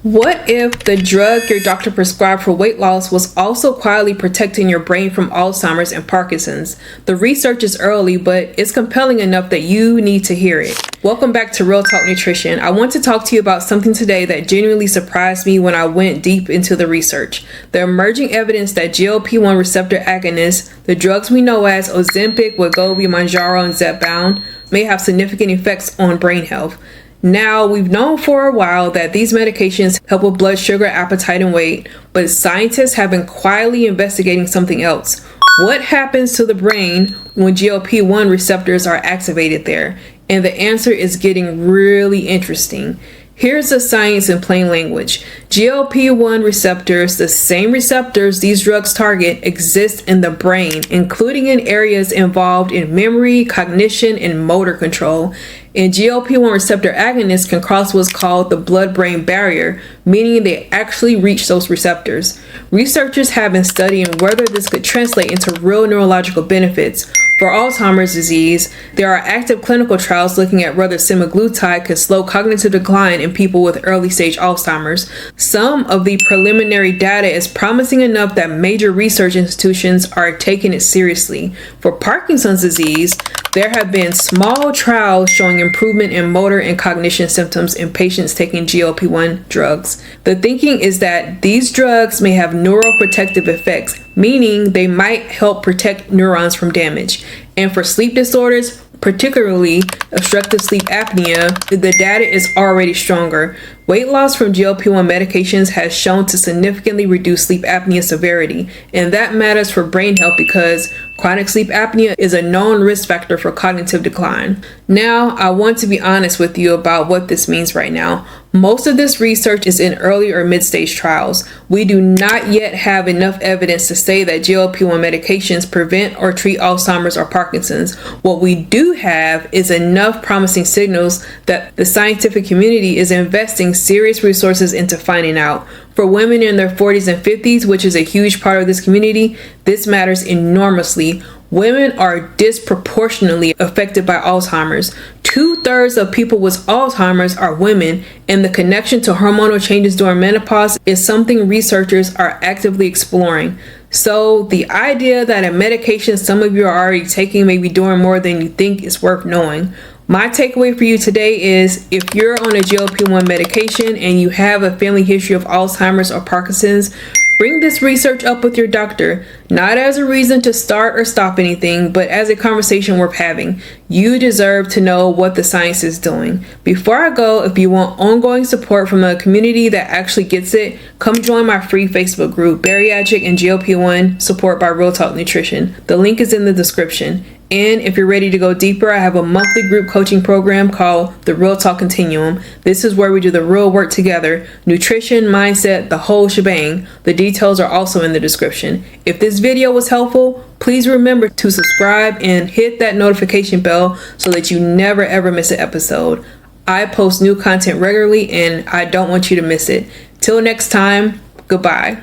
What if the drug your doctor prescribed for weight loss was also quietly protecting your brain from Alzheimer's and Parkinson's? The research is early, but it's compelling enough that you need to hear it. Welcome back to Real Talk Nutrition. I want to talk to you about something today that genuinely surprised me when I went deep into the research. The emerging evidence that GLP-1 receptor agonists, the drugs we know as Ozempic, Wegovy, Mounjaro, and Zepbound, may have significant effects on brain health. Now, we've known for a while that these medications help with blood sugar, appetite, and weight, but scientists have been quietly investigating something else. What happens to the brain when GLP-1 receptors are activated there? And the answer is getting really interesting. Here's the science in plain language. GLP-1 receptors, the same receptors these drugs target, exist in the brain, including in areas involved in memory, cognition, and motor control. And GLP-1 receptor agonists can cross what's called the blood-brain barrier, meaning they actually reach those receptors. Researchers have been studying whether this could translate into real neurological benefits. For Alzheimer's disease, there are active clinical trials looking at whether semaglutide can slow cognitive decline in people with early-stage Alzheimer's. Some of the preliminary data is promising enough that major research institutions are taking it seriously. For Parkinson's disease, there have been small trials showing improvement in motor and cognition symptoms in patients taking GLP-1 drugs. The thinking is that these drugs may have neuroprotective effects, meaning they might help protect neurons from damage. And for sleep disorders, particularly obstructive sleep apnea, the data is already stronger. Weight loss from GLP-1 medications has shown to significantly reduce sleep apnea severity, and that matters for brain health because chronic sleep apnea is a known risk factor for cognitive decline. Now, I want to be honest with you about what this means right now. Most of this research is in early or mid-stage trials. We do not yet have enough evidence to say that GLP-1 medications prevent or treat Alzheimer's or Parkinson's. What we do have is enough promising signals that the scientific community is investing serious resources into finding out. For women in their 40s and 50s, which is a huge part of this community, this matters enormously. Women are disproportionately affected by Alzheimer's. 2/3 of people with Alzheimer's are women, and the connection to hormonal changes during menopause is something researchers are actively exploring. So the idea that a medication some of you are already taking may be doing more than you think is worth knowing. My takeaway for you today is if you're on a GLP-1 medication and you have a family history of Alzheimer's or Parkinson's, bring this research up with your doctor, not as a reason to start or stop anything, but as a conversation worth having. You deserve to know what the science is doing. Before I go, if you want ongoing support from a community that actually gets it, come join my free Facebook group, Bariatric and GLP-1 Support by Real Talk Nutrition. The link is in the description. And if you're ready to go deeper, I have a monthly group coaching program called the Real Talk Continuum. This is where we do the real work together, nutrition, mindset, the whole shebang. The details are also in the description. If this video was helpful, please remember to subscribe and hit that notification bell so that you never ever miss an episode. I post new content regularly and I don't want you to miss it. Till next time, goodbye.